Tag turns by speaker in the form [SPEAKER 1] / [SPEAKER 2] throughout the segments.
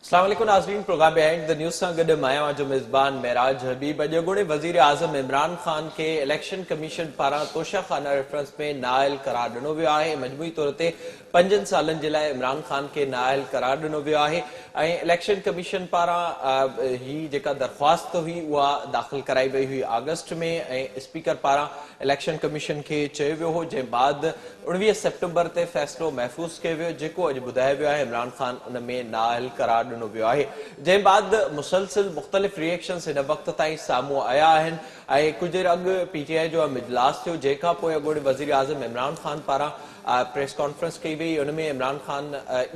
[SPEAKER 1] अस्सलाम वालेकुम नाज़रीन, प्रोग्राम बिहाइंड द न्यूज़ सां गॾु मां आहियां जो मेज़बान महराज हबीब। अॼोणे वज़ीर आज़म इमरान ख़ान खे इलेक्शन कमीशन पारां तोशाखाना रेफरेंस में नाअहल करार ॾिनो वियो आहे। मजमूई तौर ते 5 सालनि जे लाइ इमरान ख़ान खे नाअहल करार ॾिनो वियो आहे ऐं इलेक्शन कमीशन पारां ही जेका दरख़्वास्त हुई उहा दाख़िल कराई वई हुई अगस्त में ऐं स्पीकर पारां इलेक्शन कमीशन खे चयो वियो हो, जंहिं बाद 19 सेप्टेंबर ते फ़ैसिलो महफ़ूज़ कयो वियो, जेको अॼु ॿुधायो वियो आहे इमरान ख़ान उन में नाअहल करार ॾिनो वियो आहे। जंहिं बाद मुसलसिल मुख़्तलिफ़ रिएक्शन्स हिन वक़्त ताईं साम्हूं आया आहिनि ऐं कुझु देरि अॻु PTI जो इजलास थियो, जंहिंखां पोइ अॻोणे वज़ीर आज़म इमरान ख़ान पारां प्रेस कॉन्फ्रेंस कई वई। उन में इमरान ख़ान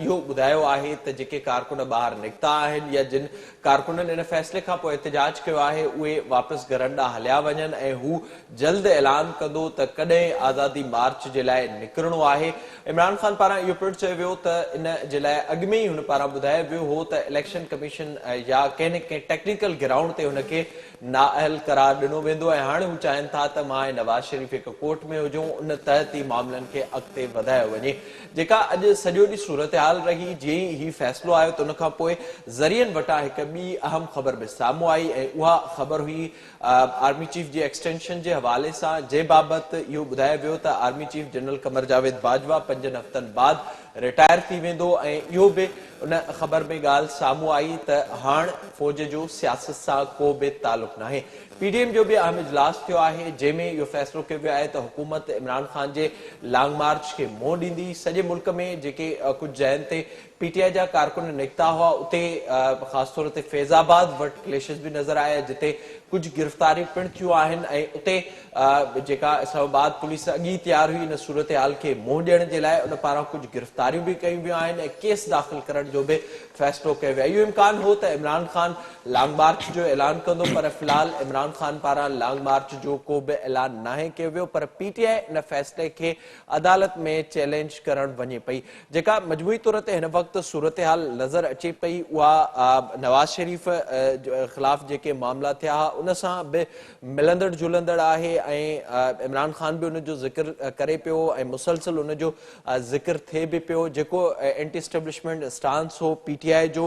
[SPEAKER 1] इहो ॿुधायो आहे त जेके कारकुन ॿाहिरि निकिता आहिनि या जिन कारकुननि इन फ़ैसिले खां पोइ एहतिजाज कयो आहे उहे वापसि घरनि ॾांहुं हलिया वञनि ऐं हू जल्द ऐलान कंदो त कॾहिं आज़ादी मार्च जे लाइ निकिरणो आहे। इमरान ख़ान पारां इहो पिणु चयो वियो त इन जे लाइ अॻु में ई हुन पारां ॿुधायो वियो हो त इलेक्शन कमीशन या कंहिं न कंहिं टेक्निकल ग्राउंड ते हुनखे नाअहल करार ॾिनो वेंदो ऐं हाणे हू चाहिनि था त मां ऐं नवाज़ शरीफ़ हिकु कोर्ट में हुजूं, उन तहत ई मामलनि खे अॻिते वधायो वञे। जेका अॼु सॼो ॾींहुं सूरत हाल रही, जीअं ई हीउ फ़ैसिलो आयो त उन खां पोइ ज़रियनि वटां हिकु ॿी अहम ख़बर बि साम्हूं आई ऐं उहा ख़बर हुई आर्मी चीफ जी एक्सटेंशन जे हवाले सां, जंहिं बाबति इहो ॿुधायो वियो त army chief general Qamar Javed Bajwa 5 हफ़्तनि बाद रिटायर थी वेंदो ऐं इहो बि उन ख़बर में ॻाल्हि साम्हूं आई त हाणे फ़ौज जो सियासत सां को बि तालुक़ु नाहे। PDM जो भी अहम इजलास थियो आहे, जंहिंमें इहो फ़ैसिलो कयो वियो आहे त हुकूमत इमरान ख़ान जे लॉन्ग मार्च खे मुंहुं ॾींदी। सॼे मुल्क में जेके कुझु जॻहियुनि ते PTI जा कारकुन निकिता हुआ, उते ख़ासि तौर ते फैज़ाबाद वटि क्लेशिस बि नज़र आया, जिते कुझु गिरफ़्तारियूं पिणु थियूं आहिनि ऐं उते जेका इस्लामाबाद पुलिस अॻी तयार हुई इन सूरत हाल खे मुंहुं ॾियण जे लाइ, उन पारां कुझु गिरफ़्तारियूं बि कयूं वियूं आहिनि ऐं केस दाख़िल करण जो बि फ़ैसिलो कयो वियो आहे। इहो इम्कान हो त इमरान ख़ान लॉन्ग मार्च जो ऐलान कंदो, पर फ़िलहाल इमरान ख़ान पारां लॉन्ग मार्च जो को बि ऐलान नाहे कयो वियो, पर PTI इन फ़ैसिले खे अदालत में चैलेंज करण वञे पई। जेका मजमूई तौर ते हिन वक़्तु सूरत हाल नज़र अचे पई उहा नवाज़ शरीफ़ ख़िलाफ़ जेके मामला थिया हुआ उन सां बि मिलंदड़ जुलंदड़ आहे ऐं इमरान ख़ान बि उनजो ज़िक्र करे पियो ऐं मुसलसिल उनजो ज़िक्र थिए बि पियो। जेको एंटी एस्टेब्लिशमेंट स्टांस हो PTI जो,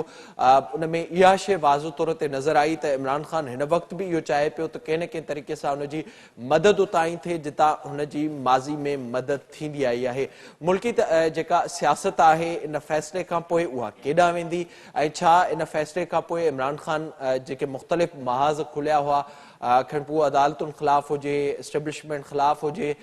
[SPEAKER 1] उन में इहा शइ वाज़ो तौर ते नज़र आई त इमरान ख़ान हिन वक़्तु बि इहो चाहे पियो त कंहिं न कंहिं तरीक़े सां हुनजी मदद उतां ई थिए जितां हुनजी माज़ी में मदद थींदी आई आहे। मुल्की जेका सियासत आहे इन फ़ैसिले खां पोइ उहा केॾांहुं वेंदी ऐं छा इन फ़ैसिले खां पोइ इमरान ख़ान जेके मुख़्तलिफ़ महाज़ खुलिया हुआ, खैर पोइ अदालतुनि ख़िलाफ़ हुजे, एस्टेब्लिशमेंट ख़िलाफ़ हुजे,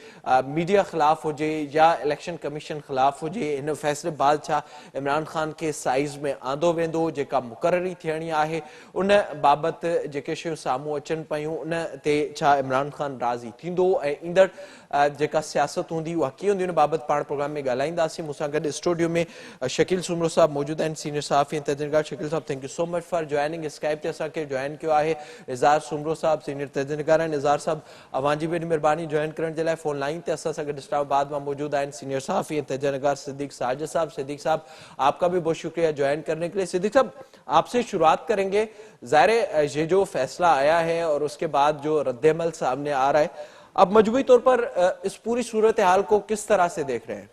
[SPEAKER 1] मीडिया ख़िलाफ़ हुजे या इलेक्शन कमीशन ख़िलाफ़ हुजे, हिन फ़ैसिले बाद छा इमरान ख़ान खे साइज़ में आंदो वेंदो, जेका मुक़ररी थियणी आहे उन बाबति जेके शयूं साम्हूं अचनि पयूं उन ते छा इमरान ख़ान राज़ी थींदो ऐं ईंदड़ जेका सियासत हूंदी उहा कीअं हूंदी, उन बाबति पाण प्रोग्राम में ॻाल्हाईंदासीं। मूंसां गॾु स्टूडियो में शकील सुमरो साहब मौजूद आहिनि, सीनियर सहाफ़ी ऐं तजनिकार। शकील साहब, thank you so much for joining. Skype ते असांखे जॉइन कयो आहे इज़हार सुमरो साहब, सीनियर तजनिकार आहिनि। इज़हार साहब, अवांजी बि महिरबानी जॉइन करण जे लाइ। फोन लाइन ते असां सां गॾु इस्लामाबाद मां मौजूद आहिनि सीनियर सहाफ़ी ऐं तजनिकार सिद्दीक साजिद साहब। सिद्दीक साहब, आपका भी बहुत शुक्रिया ज्वाइन करने के लिए। सिद्दीक साहब, आपसे शुरुआत करेंगे। ज़ाहिर है ये जो फैसला आया है और उसके बाद जो रद्द-ए-अमल सामने आ रहा है, अब मजबूरी तौर पर इस पूरी सूरत हाल को किस तरह से देख रहे हैं?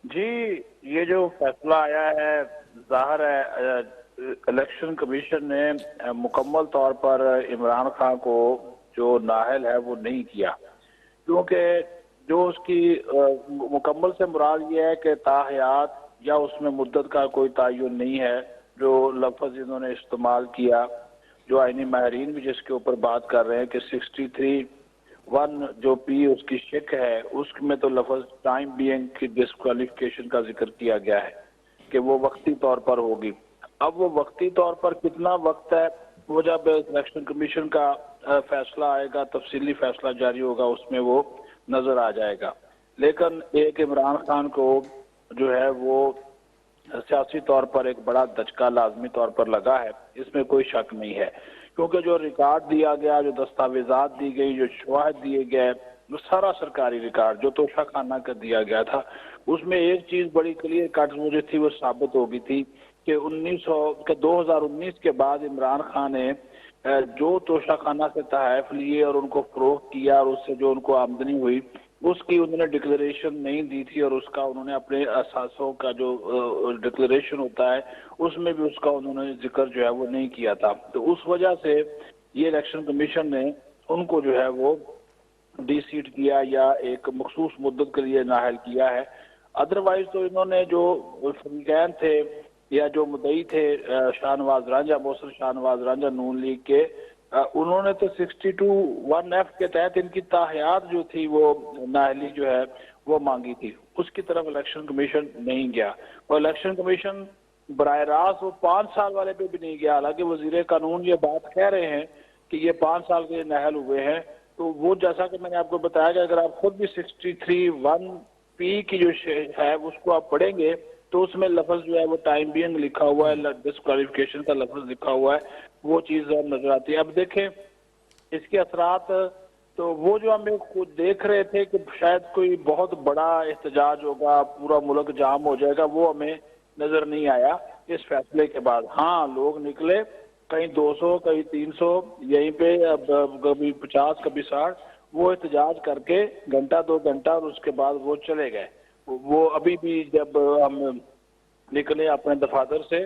[SPEAKER 2] जी, ये जो फैसला आया है, जाहिर है इलेक्शन कमीशन ने मुकम्मल तौर पर इमरान खान को जो नाअहल है वो नहीं किया, क्योंकि जो उसकी मुकम्मल से मुराद ये है कि ताहयात या उसमें मुद्दत का कोई तयन नहीं है। जो लफ्ज़ इन्होंने इस्तेमाल किया, जो आईनी माहिरीन भी जिसके ऊपर बात कर रहे हैं कि 63(1) जो P उसकी शिक है, उसमें तो लफ्ज़ टाइम बीइंग की डिस्क्वालिफिकेशन का जिक्र किया गया है कि वो वक्ती तौर पर होगी। अब वो वक्ती तौर पर कितना वक्त है, वो जब इलेक्शन कमीशन का फैसला आएगा, तफसीली फैसला जारी होगा, उसमें वो नजर आ जाएगा। लेकिन एक इमरान खान को जो है वो सियासी तौर पर एक बड़ा दचका लाजमी तौर पर लगा है, इसमें कोई शक नहीं है, क्योंकि जो रिकॉर्ड दिया गया, जो दस्तावेजात दी गई, जो शवाहद दिए गए, वो सारा सरकारी रिकॉर्ड जो तोशाखाना कर दिया गया था, उसमें एक चीज बड़ी क्लियर कट मुझे थी, वो साबित हो गई थी कि 2019 के बाद इमरान खान ने जो तोशाखाना से तहफ़ लिए और उनको फरोख्त किया और उससे जो उनको आमदनी हुई, اس کی انہوں نے ڈکلیریشن نہیں دی تھی، اور اس کا انہوں نے اپنے اثاثوں کا جو ڈکلیریشن ہوتا ہے اس میں بھی اس کا انہوں نے ذکر جو ہے وہ نہیں کیا تھا. تو اس وجہ سے یہ الیکشن کمیشن نے ان کو جو ہے وہ ڈی سیٹ کیا یا ایک مخصوص مدت کے لیے نااہل کیا ہے. ادروائز تو انہوں نے جو فریقین تھے یا جو مدعی تھے شاہ نواز رانجھا، محسن شاہ نواز رانجھا نون لیگ کے، انہوں نے تو 62(1)(f) کے تحت ان کی تاحیات جو تھی وہ نااہلی جو ہے وہ مانگی تھی. اس کی طرف الیکشن کمیشن نہیں گیا، اور الیکشن کمیشن براہ راست وہ 5 سال والے پہ بھی نہیں گیا. حالانکہ وزیر قانون یہ بات کہہ رہے ہیں کہ یہ 5 سال کے نااہل ہوئے ہیں، تو وہ جیسا کہ میں نے آپ کو بتایا کہ اگر آپ خود بھی 63(1)(p) کی جو ہے اس کو آپ پڑھیں گے تو اس میں لفظ جو ہے وہ ٹائم بینگ لکھا ہوا ہے، ڈسکوالیفیکیشن کا لفظ لکھا ہوا ہے، وہ چیز نظر آتی ہے. اب دیکھیں اس کے اثرات، تو وہ جو ہمیں خود دیکھ رہے تھے کہ شاید کوئی بہت بڑا احتجاج ہوگا، پورا ملک جام ہو جائے گا، وہ ہمیں نظر نہیں آیا اس فیصلے کے بعد. ہاں لوگ نکلے، کہیں 200 کہیں 300، یہیں پہ کبھی 50 کبھی 60، وہ احتجاج کر کے گھنٹہ 2 گھنٹہ، اور اس کے بعد وہ چلے گئے. وہ ابھی بھی جب ہم نکلے اپنے دفاتر سے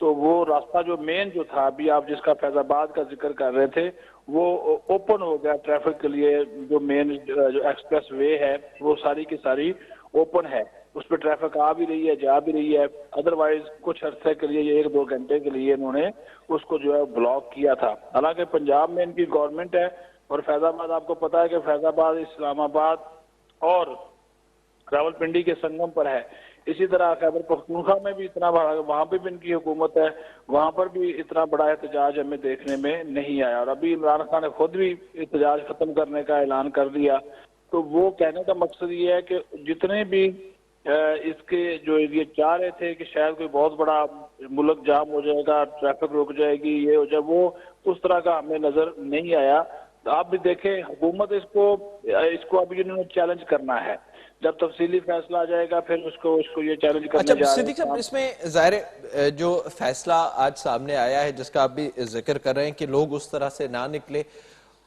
[SPEAKER 2] تو وہ راستہ جو مین جو تھا، ابھی آپ جس کا فیض آباد کا ذکر کر رہے تھے، وہ اوپن ہو گیا ٹریفک کے لیے. جو مین جو ایکسپریس وے ہے وہ ساری کی ساری اوپن ہے، اس پہ ٹریفک آ بھی رہی ہے، جا بھی رہی ہے. ادروائز کچھ عرصے کے لیے 1-2 گھنٹے کے لیے انہوں نے اس کو جو ہے بلاک کیا تھا. حالانکہ پنجاب میں ان کی گورنمنٹ ہے، اور فیض آباد آپ کو پتا ہے کہ فیض آباد اسلام آباد اور راولپنڈی کے سنگم پر ہے. اسی طرح خیبر پختونخوا میں بھی اتنا بڑا، وہاں پہ بھی ان کی حکومت ہے، وہاں پر بھی اتنا بڑا احتجاج ہمیں دیکھنے میں نہیں آیا. اور ابھی عمران خان نے خود بھی احتجاج ختم کرنے کا اعلان کر دیا. تو وہ کہنے کا مقصد یہ ہے کہ جتنے بھی اس کے جو یہ چاہ رہے تھے کہ شاید کوئی بہت بڑا ملک جام ہو جائے گا، ٹریفک رک جائے گی، یہ ہو جائے، وہ اس طرح کا ہمیں نظر نہیں آیا. آپ بھی دیکھیں حکومت اس کو ابھی انہوں نے چیلنج کرنا ہے. جب تفصیلی فیصلہ آ جائے گا پھر اس کو یہ چیلنج کرنے
[SPEAKER 1] اچھا
[SPEAKER 2] جا رہے
[SPEAKER 1] صدیق صاحب،
[SPEAKER 2] ہیں.
[SPEAKER 1] اس میں ظاہر جو فیصلہ آج سامنے آیا ہے جس کا آپ بھی ذکر کر رہے ہیں کہ لوگ اس طرح سے نہ نکلے،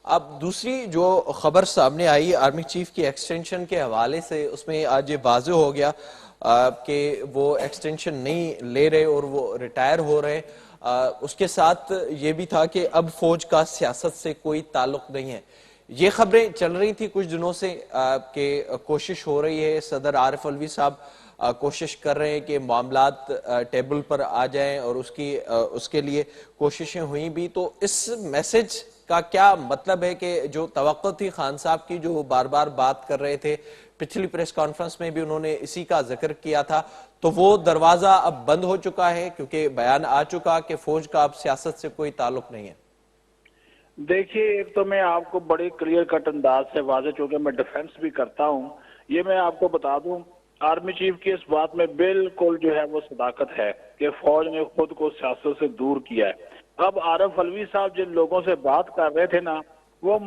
[SPEAKER 1] اب دوسری جو خبر سامنے آئی آرمی چیف کی ایکسٹینشن کے حوالے سے، اس میں آج یہ واضح ہو گیا کہ وہ ایکسٹینشن نہیں لے رہے اور وہ ریٹائر ہو رہے. اس کے ساتھ یہ بھی تھا کہ اب فوج کا سیاست سے کوئی تعلق نہیں ہے. یہ خبریں چل رہی تھی کچھ دنوں سے کہ کوشش ہو رہی ہے، صدر عارف علوی صاحب کوشش کر رہے ہیں کہ معاملات ٹیبل پر آ جائیں، اور اس کے لیے کوششیں ہوئیں بھی. تو اس میسج کا کیا مطلب ہے کہ جو توقع تھی خان صاحب کی، جو بار بار بات کر رہے تھے، پچھلی پریس کانفرنس میں بھی انہوں نے اسی کا ذکر کیا تھا، تو وہ دروازہ اب بند ہو چکا ہے کیونکہ بیان آ چکا کہ فوج کا اب سیاست سے کوئی تعلق نہیں ہے؟
[SPEAKER 2] دیکھیے ایک تو میں آپ کو بڑی کلیئر کٹ انداز سے واضح، چونکہ میں ڈیفنس بھی کرتا ہوں، یہ میں آپ کو بتا دوں آرمی چیف کی اس بات میں بالکل جو ہے وہ صداقت ہے کہ فوج نے خود کو سیاست سے دور کیا ہے. اب عارف علوی صاحب جن لوگوں سے بات کر رہے تھے نا، وہ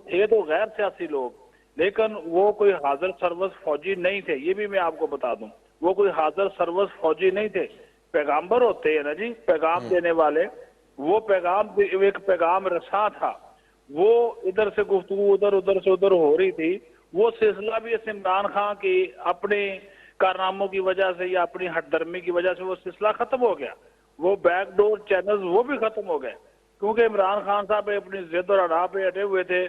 [SPEAKER 2] تھے تو غیر سیاسی لوگ، لیکن وہ کوئی حاضر سروس فوجی نہیں تھے. یہ بھی میں آپ کو بتا دوں وہ کوئی حاضر سروس فوجی نہیں تھے. پیغامبر ہوتے ہیں نا جی، پیغام دینے والے. وہ ایک پیغام رساں تھا. وہ ادھر سے گفتگو ادھر سے ادھر ہو رہی تھی. وہ سلسلہ بھی اس عمران خان کی اپنے کارناموں کی وجہ سے یا اپنی ہٹ درمی کی وجہ سے وہ سلسلہ ختم ہو گیا. وہ بیک ڈور چینلز وہ بھی ختم ہو گئے، کیونکہ عمران خان صاحب اپنی ضد اور اڑا پہ اٹے ہوئے تھے.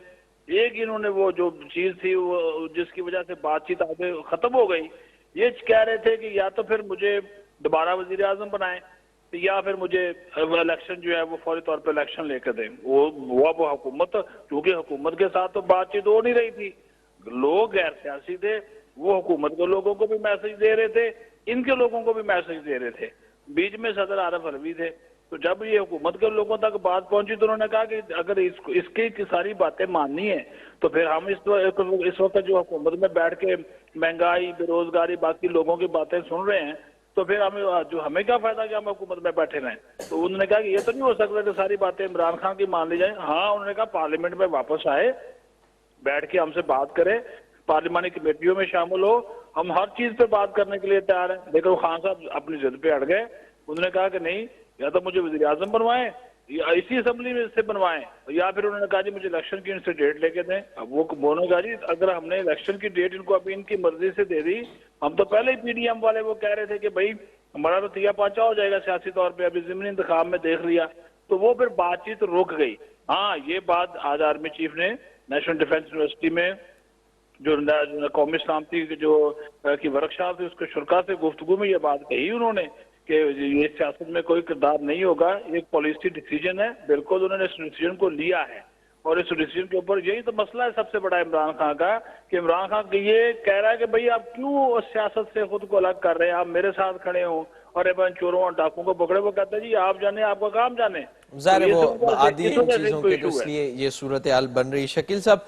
[SPEAKER 2] ایک انہوں نے وہ جو چیز تھی وہ جس کی وجہ سے بات چیت آگے ختم ہو گئی، یہ کہہ رہے تھے کہ یا تو پھر مجھے دوبارہ وزیر اعظم بنائیں یا پھر مجھے الیکشن جو ہے وہ فوری طور پہ الیکشن لے کے دیں. وہ حکومت، کیونکہ حکومت کے ساتھ تو بات چیت ہو نہیں رہی تھی، لوگ غیر سیاسی تھے، وہ حکومت کے لوگوں کو بھی میسج دے رہے تھے، ان کے لوگوں کو بھی میسج دے رہے تھے. بیچ میں صدر عارف علوی تھے. تو جب یہ حکومت کے لوگوں تک بات پہنچی تو انہوں نے کہا کہ اگر اس کی ساری باتیں ماننی ہیں تو پھر ہم اس وقت جو حکومت میں بیٹھ کے مہنگائی، بے روزگاری، باقی لوگوں کی باتیں سن رہے ہیں تو پھر ہمیں کیا فائدہ کہ ہم حکومت میں بیٹھے رہیں. تو انہوں نے کہا کہ یہ تو نہیں ہو سکتا کہ ساری باتیں عمران خان کی مان لی جائیں. ہاں انہوں نے کہا پارلیمنٹ میں واپس آئے، بیٹھ کے ہم سے بات کرے، پارلیمانی کمیٹیوں میں شامل ہو، ہم ہر چیز پہ بات کرنے کے لیے تیار ہیں. لیکن خان صاحب اپنی ضد پہ اڑ گئے. انہوں نے کہا کہ نہیں، یا تو مجھے وزیر اعظم بنوائیں या इसी असेंबली में से बनवाएं, या फिर उन्होंने कहा जी मुझे इलेक्शन की इनसे डेट लेके दें। अब वो उन्होंने कहा जी अगर हमने इलेक्शन की डेट इनको अभी इनकी मर्जी से दे दी, हम तो पहले ही पीडीएम वाले वो कह रहे थे कि भाई हमारा तो तिया पाचा हो जाएगा सियासी तौर पे, अभी ज़िमनी इंतखाब में देख लिया, तो वो फिर बातचीत रुक गई। हाँ, ये बात आज आर्मी चीफ ने नेशनल डिफेंस यूनिवर्सिटी में जो कौमी सलामती जो की वर्कशॉप थी उसके शुरा से गुफ्तगू में ये बात कही उन्होंने कि ये सियासत में कोई किरदार नहीं होगा, एक पॉलिसी डिसीजन है। बिल्कुल उन्होंने इस डिसीजन को लिया है और इस डिसीजन के ऊपर यही तो मसला है सबसे बड़ा इमरान खान का, कि इमरान खान ये कह रहा है कि भाई आप क्यों सियासत से खुद को अलग कर रहे हैं, आप मेरे साथ खड़े हो और चोरों और डाकुओं को पकड़े। वो कहते हैं जी आप जाने, आपका काम जाने।
[SPEAKER 1] ज़ाहिर है वो आदि इन चीज़ों के तो इसलिए ये सूरत हाल बन रही। शकील साहब,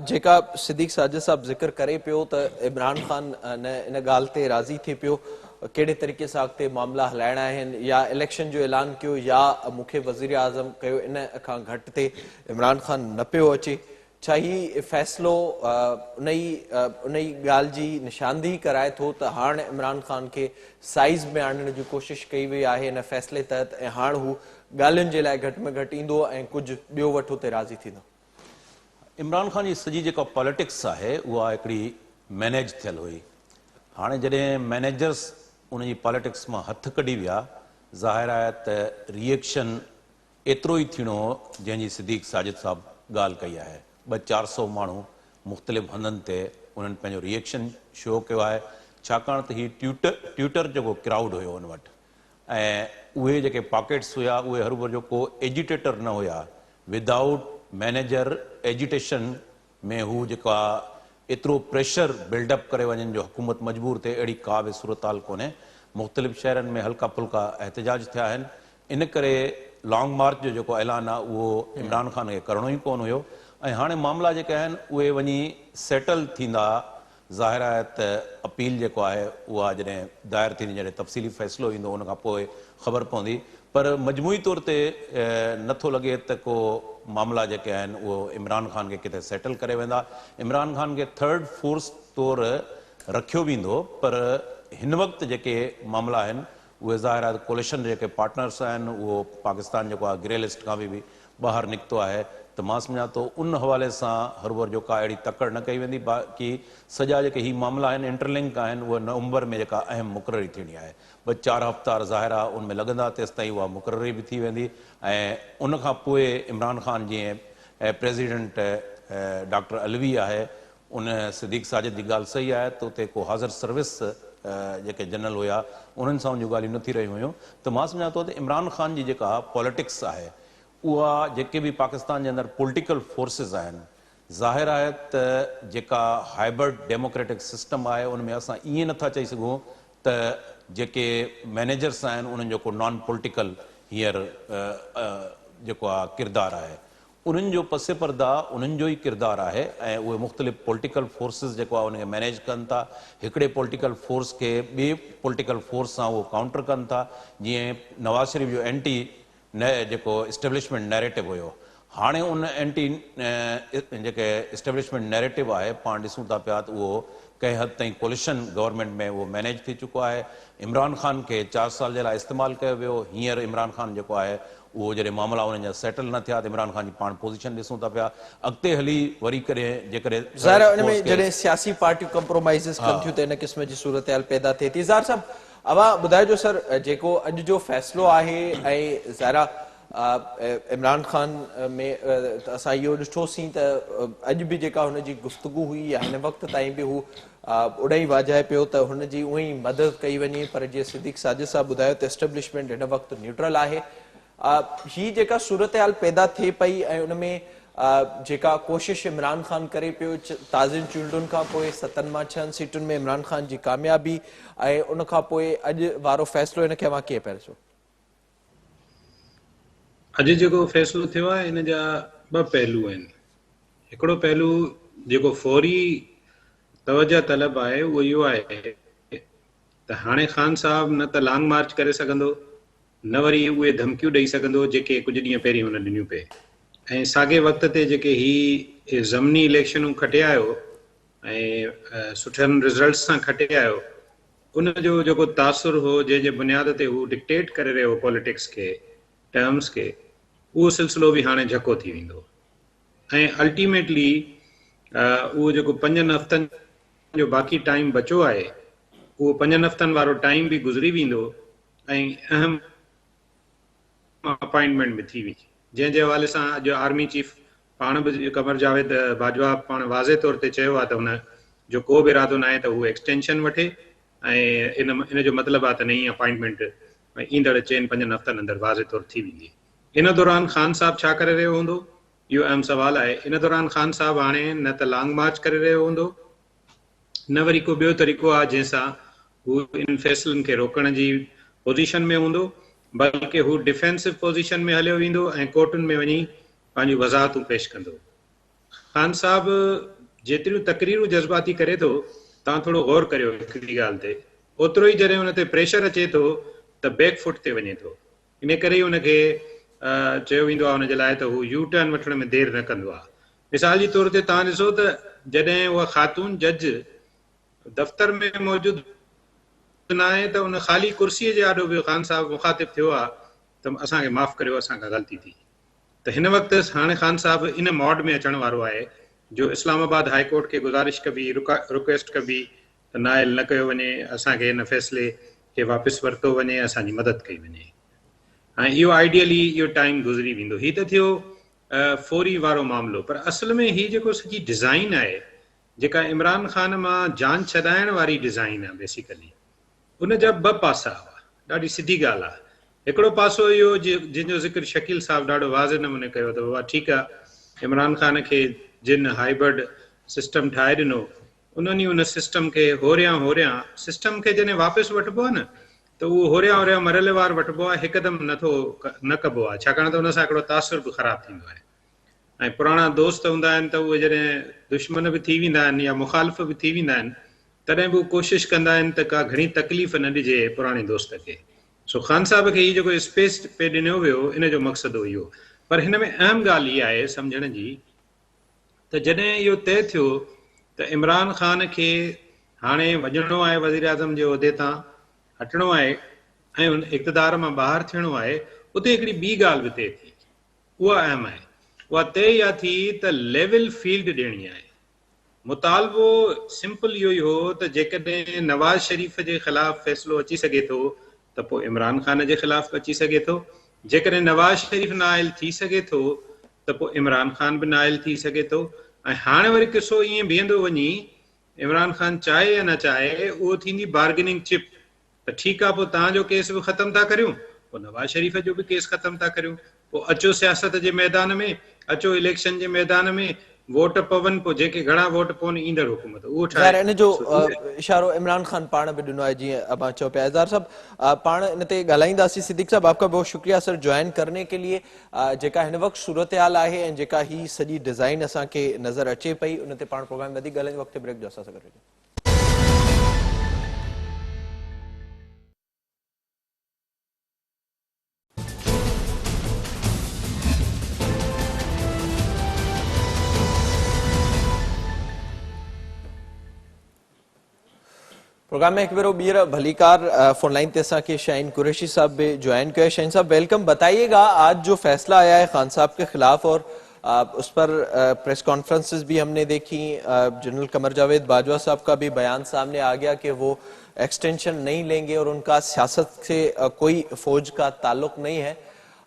[SPEAKER 1] जेका सिद्दीक साजिद साहब जिक्र करे पियो तो इमरान खान ने इन गाल ते राज़ी थे पियो, केड़े तरीके से अॻिते मामला हलाइणा आहिनि, या इलेक्शन जो ऐलान कियो या मूंखे वज़ीर आज़म कयो, इन खां घटि ते इमरान खान न पियो अचे। छा ही फ़ैसिलो उन ॻाल्हि जी निशानदेही कराए थो त हाणे इमरान खान खे साइज़ में आणण जी कोशिश कई वई आहे इन फ़ैसिले तहत, ऐं हाणे हू ॻाल्हियुनि जे लाइ घटि में घटि ईंदो ऐं कुझु ॿियो वठो ते राज़ी थींदो?
[SPEAKER 3] इमरान खान जी सॼी जेका पॉलिटिक्स आहे उहा हिकिड़ी मैनेज थियल हुई। हाणे जॾहिं मैनेजर्स उन जी पॉलिटिक्स मां हथु कढी विया, ज़ाहिर आहे त रिएक्शन एतिरो ई थियणो जंहिंजी सिद्दीक साजिद साहब ॻाल्हि कई आहे। 200-400 माण्हू मुख़्तलिफ़ हंधनि ते उन्हनि पंहिंजो रिएक्शन शो कयो आहे, छाकाणि त हीउ ट्विटर जेको क्राउड हुयो उन वटि, ऐं उहे जेके पॉकेट्स हुया उहे हर भर जो को एजिटेटर न हुया। विदाउट मैनेजर एजिटेशन में हू जेका एतिरो प्रेशर बिल्डअप करे वञनि जो हुकूमत मजबूर थिए, अहिड़ी का बि सूरत हाल कोन्हे। मुख़्तलिफ़ शहरनि में हल्का फुल्का एहतजाज थिया आहिनि, इन करे लॉन्ग मार्च जो जेको ऐलान आहे उहो इमरान खान खे करिणो ई कोन हुयो। ऐं हाणे मामला जेके आहिनि उहे वञी सेटल थींदा। ज़ाहिर आहे त अपील जेको आहे उहा जॾहिं दायर थींदी, जॾहिं तफ़सीली फ़ैसिलो ईंदो उन खां पोइ ख़बर पवंदी, पर मजमूई तौर ते नथो लॻे त को मामला जेके आहिनि उहो इमरान खान खे किथे सेटल करे वेंदा। इमरान खान खे थर्ड फोर्स तौरु रखियो वेंदो, पर हिन वक़्तु जेके मामला आहिनि उहे ज़ाहिर आहे कोलिशन जेके पार्टनर्स आहिनि उहो पाकिस्तान जेको आहे ग्रे लिस्ट खां बि ॿाहिरि निकितो आहे, त मां सम्झां थो उन हवाले सां हर वर जो का अहिड़ी तकड़ न कई वेंदी। बाक़ी सॼा जेके ही मामला आहिनि इंटरलिंक आहिनि, उहे नवंबर में जेका अहम मुक़ररी थियणी आहे, 2-4 हफ़्ता ज़ाहिर आहे उनमें लॻंदा, तेसि ताईं उहा मुक़ररी बि थी वेंदी। ऐं उन खां पोइ इमरान खान जीअं प्रेसिडेंट डॉक्टर अलवी आहे, उन सिद्दीक साजिद जी ॻाल्हि सही आहे त उते को हाज़िर सर्विस जेके जनरल हुया उन्हनि सां उन ॻाल्हियूं न थी रहियूं हुयूं। त मां सम्झां थो त इमरान खान जी जेका पॉलिटिक्स आहे उहा जेके बि पाकिस्तान जे अंदरि पॉलिटिकल फोर्सिस आहिनि, ज़ाहिर आहे त जेका हाइब्रिड डेमोक्रेटिक सिस्टम आहे उन में असां ईअं नथा चई सघूं त जेके मैनेजर्स आहिनि उन्हनि जो को नॉन पॉलिटिकल हींअर जेको आहे किरदारु आहे, उन्हनि जो पसे पर्दा उन्हनि जो ई किरदारु आहे, ऐं उहे मुख़्तलिफ़ पॉलिटिकल फोर्सिस जेको आहे उनखे मैनेज कनि था। हिकिड़े पॉलिटिकल फोर्स खे ॿिए पॉलिटिकल फोर्स सां उहो काउंटर कनि था। जीअं नवाज़ शरीफ़ जो एंटी जेको इस्टेब्लिशमेंट नैरेटिव हुयो, हाणे उन एंटी जेके इस्टेब्लिशमेंट नैरेटिव आहे पाण ॾिसूं था पिया त उहो कंहिं हद ताईं कोलिशन गवर्नमेंट में उहो मैनेज थी चुको आहे। इमरान खान खे 4 साल जे लाइ इस्तेमालु कयो वियो। हींअर इमरान खान जेको आहे उहो जॾहिं मामला उन्हनि जा सेटल न थिया त इमरान खान जी पाण पोज़ीशन ॾिसूं था पिया। अॻिते हली वरी कॾहिं जेकॾहिं
[SPEAKER 1] ज़ाहिर आहे उनमें जॾहिं सियासी पार्टियूं कंप्रोमाइज़ कनि थियूं त इन क़िस्म जी सूरत हाल पैदा थिए थी। ज़ाहिर साहब, अवां ॿुधाइजो सर, जेको अॼु जो फ़ैसिलो आहे ऐं ज़ाहिर इमरान खान में असां इहो ॾिठोसीं त अॼु बि जेका हुनजी गुफ़्तगू हुई या हिन वक़्त ताईं बि हू उड़ाई वाजाए पियो त हुनजी उअं ई मदद कई वञे, पर जीअं सिद्दीक साजिद साहब ॿुधायो त एस्टेब्लिशमेंट हिन वक़्तु न्यूट्रल आहे। ही जेका सूरत हाल पैदा थिए पई ऐं उनमें जेका कोशिश इमरान खान करे पियो, ताज़ियुनि चूंडुनि खां पोइ 7 मां 6 सीटुनि में इमरान खान जी कामयाबी ऐं उन खां पोइ अॼु वारो फ़ैसिलो, हिन खे अवां कीअं पिया ॾिसो?
[SPEAKER 4] अॼु जेको फ़ैसिलो थियो आहे इन जा 2 पहलू आहिनि। हिकिड़ो पहलू जेको फौरी तवजह तलब आहे उहो इहो आहे त हाणे ख़ान साहब न त लॉन्ग मार्च करे सघंदो, न वरी उहे धमकियूं ॾेई सघंदो जेके कुझु ॾींहं पहिरीं हुन ॾिनियूं पे। ऐं साॻे वक़्त ते जेके ही ज़मनी इलेक्शनूं खटे आयो ऐं सुठनि रिज़ल्ट्स सां खटे आयो, उन जो जेको तासुर हो जंहिंजे बुनियाद ते हू डिक्टेट करे रहियो पॉलिटिक्स खे, टर्म्स खे, उहो सिलसिलो बि हाणे झको थी वेंदो ऐं अल्टीमेटली उहो जेको 5 हफ़्तनि जो बाक़ी टाइम बचियो आहे उहो 5 हफ़्तनि वारो टाइम बि गुज़री वेंदो ऐं अहम अपॉइंटमेंट में थी वेंदी, जंहिंजे हवाले सां अॼु आर्मी चीफ पाण बि कमर जावेद बाजवा पाण वाज़े तौर ते चयो आहे त हुन जो को बि इरादो न आहे त उहो एक्सटेंशन वठे ऐं इन जो मतिलबु आहे त नई अपॉइंटमेंट ईंदड़ 4-5 हफ़्तनि अंदरि वाज़े तौर थी वेंदी। इन दौरान ख़ान साहब छा करे रहियो हूंदो, इहो अहम सुवालु आहे। इन दौरान ख़ान साहब हाणे न त लॉन्ग मार्च करे रहियो हूंदो, न वरी को ॿियो तरीक़ो आहे जंहिंसां हू इन फ़ैसिलनि खे रोकण जी पोज़ीशन में हूंदो, बल्कि हू डिफेंसिव पोज़ीशन में हलियो वेंदो ऐं कोर्टुनि में वञी पंहिंजूं वज़ाहतूं पेश कंदो। ख़ान साहब जेतिरियूं तकरीरूं जज़्बाती करे थो, तव्हां थोरो गौर करियो हिकिड़ी ॻाल्हि ते, ओतिरो ई जॾहिं हुन ते प्रेशर अचे थो त बैक फुट ते वञे थो। इन करे ई हुनखे चयो वेंदो आहे हुनजे लाइ त हू यू टर्न वठण में देरि न कंदो आहे। मिसाल जे तौर ते तव्हां ॾिसो त जॾहिं उहा ख़ातून जज दफ़्तर में मौजूदु न आहे त उन ख़ाली कुर्सीअ जे आॾो बि ख़ान साहब मुखातिब थियो आहे त असांखे माफ़ करियो, असांखां ग़लती थी। त हिन वक़्तु हाणे ख़ान साहब इन मॉड में अचण वारो आहे जो इस्लामाबाद हाई कोर्ट खे गुज़ारिश कबी, रिक्वेस्ट कबी त नाइल न कयो वञे, असांखे हिन फ़ैसिले खे वापसि वरितो वञे, असांजी मदद कई वञे ऐं इहो आइडियली इहो टाइम गुज़री वेंदो। हीअ त थियो फौरी वारो मामिलो, पर असल में हीअ जेको सॼी डिज़ाइन आहे जेका इमरान ख़ान मां जान छॾाइण वारी डिज़ाइन आहे, बेसिकली उन जा 2 पासा हुआ। ॾाढी सिधी ॻाल्हि आहे। हिकिड़ो पासो इहो जंहिंजो ज़िक्र शकील साहब ॾाढो वाज़े नमूने कयो त बाबा ठीकु आहे, इमरान ख़ान खे जिन हाइब्रिड सिस्टम ठाहे ॾिनो, उन्हनि उन सिस्टम खे होरियां सिस्टम खे जॾहिं वापसि वठिबो आहे न त उहो होरियां मरहलेवार वठिबो आहे, हिकदमि न कबो आहे, छाकाणि त हुन सां हिकिड़ो तासुर बि ख़राबु थींदो आहे ऐं पुराणा दोस्त हूंदा आहिनि त उहे जॾहिं दुश्मन बि थी वेंदा आहिनि या मुखालिफ़ बि थी वेंदा आहिनि तॾहिं बि कोशिशि कंदा आहिनि त का घणी तकलीफ़ न ॾिजे पुराणे दोस्त खे। सो ख़ान साहब खे हीउ जेको स्पेस पे ॾिनो वियो, इन जो मक़सदु इहो। पर हिन में अहम ॻाल्हि इहा आहे सम्झण जी त जॾहिं इहो तइ थियो त इमरान ख़ान खे हाणे वञिणो आहे वज़ीर आज़म जे उहिदे तां हटिणो आहे ऐं हुन इक़्तिदार मां ॿाहिरि थियणो आहे, उते हिकिड़ी ॿी ॻाल्हि बि तइ थी, उहा अहम आहे। उहा तइ इहा थी त लेवल फील्ड ॾियणी आहे। मुतालबो सिंपल इहो ई हो त जेकॾहिं नवाज़ शरीफ़ जे ख़िलाफ़ फ़ैसिलो अची सघे थो त पोइ इमरान ख़ान जे ख़िलाफ़ अची सघे थो, जेकॾहिं नवाज़ शरीफ़ नाइल थी सघे थो त पोइ इमरान ख़ान बि नाइल थी सघे थो। ऐं हाणे वरी किसो ईअं बीहंदो वञी, इमरान ख़ान चाहे या न चाहे उहो थींदी बार्गेनिंग चिप, त ठीकु आहे पोइ तव्हांजो केस बि ख़तमु था करियूं, पोइ नवाज़ शरीफ़ जो बि केस ख़तमु था करियूं, पोइ अचो सियासत जे मैदान में, अचो इलेक्शन जे मैदान में, वोट पवनि, पोइ जेके घणा वोट पवनि ईंदड़ हुकूमत उहो ठाहे।
[SPEAKER 1] ज़ाहिर इन जो इशारो इमरान खान पाण बि ॾिनो आहे, जीअं अबां चयो पिया। इज़हार साहब पाण इन ते ॻाल्हाईंदासीं। सिद्दीक़ साहब, आपका बहुत शुक्रिया सर ज्वाइन करने के लिए। जेका हिन वक़्तु सूरत हाल आहे ऐं जेका ही सॼी डिज़ाइन असांखे नज़र अचे पई, उन ते पाण प्रोग्राम वधीक ॻाल्हाईंदे वक़्तु ब्रेक जो असां सां गॾु। प्रोग्राम में एक बार बीर भलीकार फोन लाइन ते असांखे शाहीन कुरैशी साहब भी ज्वाइन किया। शाहीन साहब वेलकम। बताइएगा आज जो फैसला आया है खान साहब के खिलाफ और उस पर प्रेस कॉन्फ्रेंसेस भी हमने देखी, जनरल कमर जावेद बाजवा साहब का भी बयान सामने आ गया कि वो एक्सटेंशन नहीं लेंगे और उनका सियासत से कोई फौज का ताल्लुक नहीं है।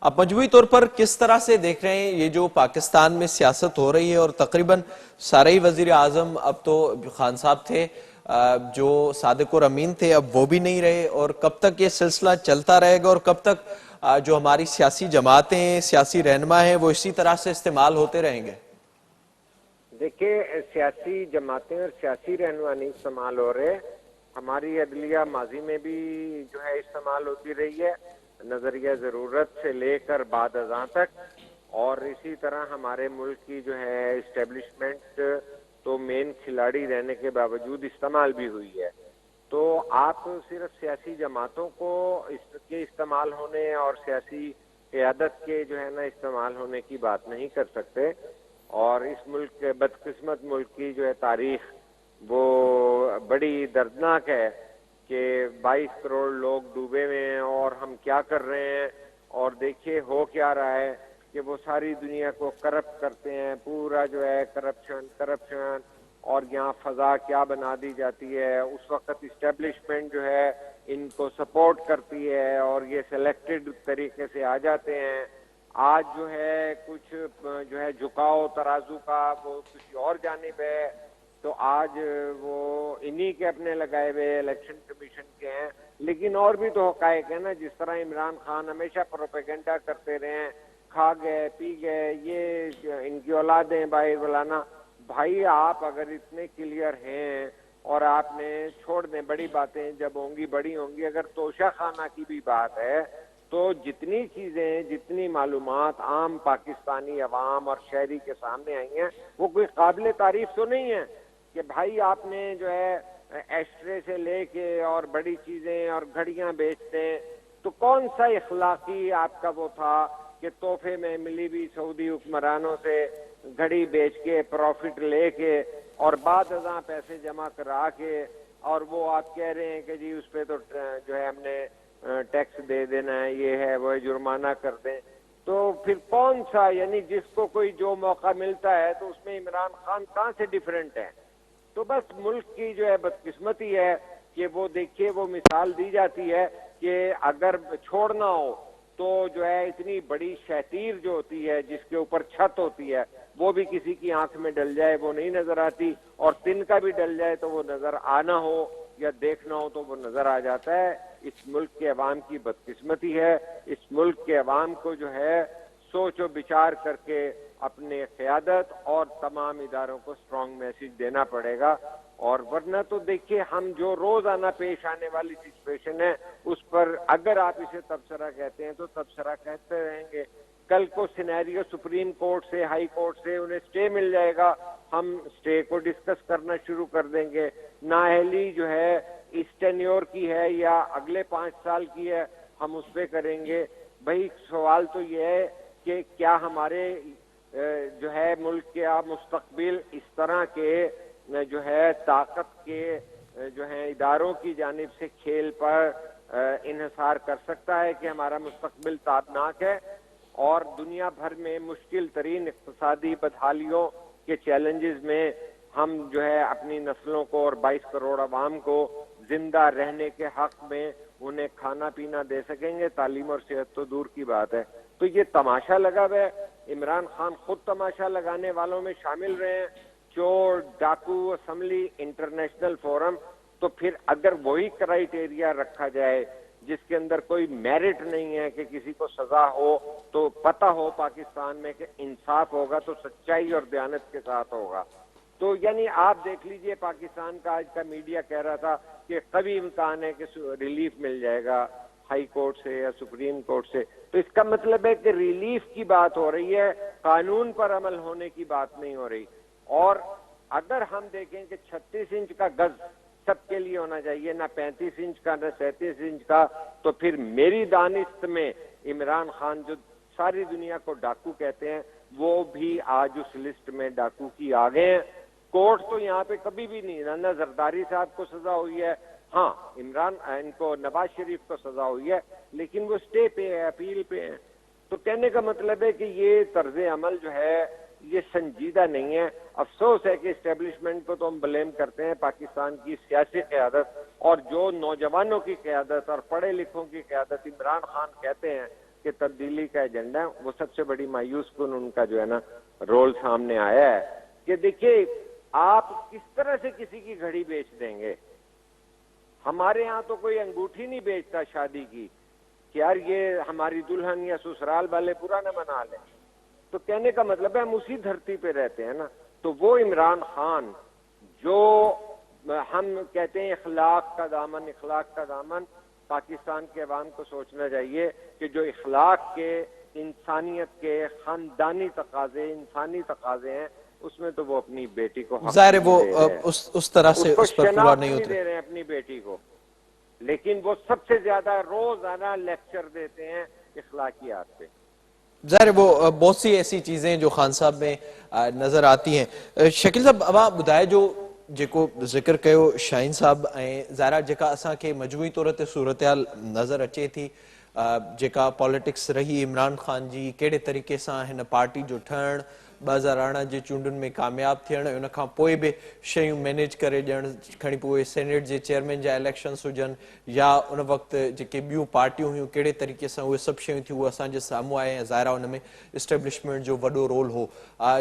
[SPEAKER 1] आप मजमूई तौर पर किस तरह से देख रहे हैं ये जो पाकिस्तान में सियासत हो रही है और तकरीबन सारे ही वजीर आजम, अब तो खान साहब थे जो सादिक और अमीन थे, अब वो भी नहीं रहे, और कब तक ये सिलसिला चलता रहेगा और कब तक जो हमारी सियासी जमातें हैं, सियासी रहनुमा हैं, वो इसी तरह से इस्तेमाल होते रहेंगे?
[SPEAKER 5] देखिए, सियासी जमातें और सियासी रहनुमा नहीं इस्तेमाल हो रहे, हमारी अदलिया माजी में भी जो है इस्तेमाल होती रही है, नजरिया जरूरत से लेकर बाद अज़ां तक, और इसी तरह हमारे मुल्क की जो है इस्टेब्लिशमेंट तो मेन खिलाड़ी रहने के बावजूद इस्तेमाल भी हुई है। तो आप सिर्फ सियासी जमातों को इसके इस्तेमाल होने और सियासी क़यादत के जो है ना इस्तेमाल होने की बात नहीं कर सकते। और इस मुल्क के बदकिस्मत मुल्क की जो है तारीख वो बड़ी दर्दनाक है कि 22 करोड़ लोग डूबे हुए हैं और हम क्या कर रहे हैं और देखिए हो क्या रहा है। کہ وہ ساری دنیا کو کرپٹ کرتے ہیں, پورا جو ہے کرپشن اور یہاں فضا کیا بنا دی جاتی ہے. اس وقت اسٹیبلشمنٹ جو ہے ان کو سپورٹ کرتی ہے اور یہ سلیکٹڈ طریقے سے آ جاتے ہیں. آج جو ہے کچھ جو ہے جھکاؤ ترازو کا وہ کسی اور جانب ہے, تو آج وہ انہی کے اپنے لگائے ہوئے الیکشن کمیشن کے ہیں. لیکن اور بھی تو حقائق ہیں نا, جس طرح عمران خان ہمیشہ پروپیگنڈا کرتے رہے ہیں, کھا گئے پی گئے, یہ ان کی اولادیں باہر بلانا. بھائی آپ اگر اتنے کلیئر ہیں اور آپ نے چھوڑ دیں, بڑی باتیں جب ہوں گی بڑی ہوں گی. اگر توشہ خانہ کی بھی بات ہے تو جتنی چیزیں جتنی معلومات عام پاکستانی عوام اور شہری کے سامنے آئی ہیں وہ کوئی قابل تعریف تو نہیں ہے کہ بھائی آپ نے جو ہے ایشٹرے سے لے کے اور بڑی چیزیں اور گھڑیاں بیچتے ہیں. تو کون سا اخلاقی آپ کا وہ تھا کہ تحفے میں ملی بھی سعودی حکمرانوں سے گھڑی بیچ کے پروفٹ لے کے اور بعد ازاں پیسے جمع کرا کے, اور وہ آپ کہہ رہے ہیں کہ جی اس پہ تو جو ہے ہم نے ٹیکس دے دینا ہے, یہ ہے وہ جرمانہ کر دیں. تو پھر کون سا, یعنی جس کو کوئی جو موقع ملتا ہے تو اس میں عمران خان کہاں سے ڈیفرنٹ ہے. تو بس ملک کی جو ہے بدقسمتی ہے کہ وہ دیکھیے وہ مثال دی جاتی ہے کہ اگر چھوڑنا ہو تو جو ہے اتنی بڑی شہتیر جو ہوتی ہے جس کے اوپر چھت ہوتی ہے وہ بھی کسی کی آنکھ میں ڈل جائے وہ نہیں نظر آتی, اور تن کا بھی ڈل جائے تو وہ نظر آنا ہو یا دیکھنا ہو تو وہ نظر آ جاتا ہے. اس ملک کے عوام کی بدقسمتی ہے. اس ملک کے عوام کو جو ہے سوچ و بچار کر کے اپنے قیادت اور تمام اداروں کو اسٹرانگ میسج دینا پڑے گا, اور ورنہ تو دیکھیے ہم جو روزانہ پیش آنے والی سچویشن ہے اس پر اگر آپ اسے تبصرہ کہتے ہیں تو تبصرہ کہتے رہیں گے. کل کو سینیریو سپریم کورٹ سے ہائی کورٹ سے انہیں سٹے مل جائے گا, ہم سٹے کو ڈسکس کرنا شروع کر دیں گے. نااہلی جو ہے اس ٹینیور کی ہے یا اگلے 5 سال کی ہے ہم اس پہ کریں گے. بھائی سوال تو یہ ہے کہ کیا ہمارے جو ہے ملک کا مستقبل اس طرح کے جو ہے طاقت کے جو ہے اداروں کی جانب سے کھیل پر انحصار کر سکتا ہے کہ ہمارا مستقبل تابناک ہے اور دنیا بھر میں مشکل ترین اقتصادی بدحالیوں کے چیلنجز میں ہم جو ہے اپنی نسلوں کو اور 22 کروڑ عوام کو زندہ رہنے کے حق میں انہیں کھانا پینا دے سکیں گے؟ تعلیم اور صحت تو دور کی بات ہے. تو یہ تماشا لگا ہوا ہے. عمران خان خود تماشا لگانے والوں میں شامل رہے ہیں, چور ڈاکو اسمبلی انٹرنیشنل فورم. تو پھر اگر وہی کرائیٹیریا رکھا جائے جس کے اندر کوئی میرٹ نہیں ہے کہ کسی کو سزا ہو, تو پتہ ہو پاکستان میں کہ انصاف ہوگا تو سچائی اور دیانت کے ساتھ ہوگا. تو یعنی آپ دیکھ لیجئے پاکستان کا آج کا میڈیا کہہ رہا تھا کہ قوی امکان ہے کہ ریلیف مل جائے گا ہائی کورٹ سے یا سپریم کورٹ سے. تو اس کا مطلب ہے کہ ریلیف کی بات ہو رہی ہے, قانون پر عمل ہونے کی بات نہیں ہو رہی. اور اگر ہم دیکھیں کہ 36 انچ کا گز سب کے لیے ہونا چاہیے, نہ 35 انچ کا نہ 37 انچ کا, تو پھر میری دانست میں عمران خان جو ساری دنیا کو ڈاکو کہتے ہیں وہ بھی آج اس لسٹ میں ڈاکو کی آگے ہیں. کورٹ تو یہاں پہ کبھی بھی نہیں, نہ زرداری صاحب کو سزا ہوئی ہے, ہاں ان کو نواز شریف کو سزا ہوئی ہے, لیکن وہ سٹے پہ ہے, اپیل پہ ہیں. تو کہنے کا مطلب ہے کہ یہ طرز عمل جو ہے یہ سنجیدہ نہیں ہے. افسوس ہے کہ اسٹیبلشمنٹ کو تو ہم بلیم کرتے ہیں, پاکستان کی سیاسی قیادت اور جو نوجوانوں کی قیادت اور پڑھے لکھوں کی قیادت عمران خان کہتے ہیں کہ تبدیلی کا ایجنڈا ہے, وہ سب سے بڑی مایوس کن ان کا جو ہے نا رول سامنے آیا ہے. کہ دیکھیے آپ کس طرح سے کسی کی گھڑی بیچ دیں گے. ہمارے ہاں تو کوئی انگوٹھی نہیں بیچتا شادی کی کہ یار یہ ہماری دلہن یا سسرال والے پورا نہ منا لیں. تو کہنے کا مطلب ہے ہم اسی دھرتی پہ رہتے ہیں نا. تو وہ عمران خان جو ہم کہتے ہیں اخلاق کا دامن, پاکستان کے عوام کو سوچنا چاہیے کہ جو اخلاق کے, انسانیت کے, خاندانی تقاضے, انسانی تقاضے ہیں, اس میں تو وہ اپنی بیٹی کو
[SPEAKER 1] ظاہر ہے وہ اس طرح سے اس پر پورا نہیں ہوتے
[SPEAKER 5] دے رہے ہیں اپنی بیٹی کو, لیکن وہ سب سے زیادہ روزانہ لیکچر دیتے ہیں اخلاقیات پہ.
[SPEAKER 1] ظاہر ہے وہ بہت سی ایسی چیزیں جو خان صاحب میں نظر آتی ہیں. شکیل صاحب اب آپ بتائے جو जेको ज़िक्र कयो शाहीन साहब ऐं ज़ाहिरा जेका असांखे मजमूई तौर ते सूरतहाल नज़र अचे थी, जेका पॉलिटिक्स रही इमरान ख़ान जी, कहिड़े तरीक़े सां हिन पार्टी जो ठहणु, 2018 जे चूंडुनि में कामयाब थियणु, उन खां पोइ बि शयूं मैनेज करे ॾियणु, खणी पोइ सेनेट जे चेयरमैन जा इलेक्शन्स हुजनि या उन वक़्तु जेके ॿियूं पार्टियूं हुयूं कहिड़े तरीक़े सां उहे सभु शयूं थियूं, उहे असांजे साम्हूं आहे ऐं ज़ाहिर आहे उन में इस्टेब्लिशमेंट जो वॾो रोल हो।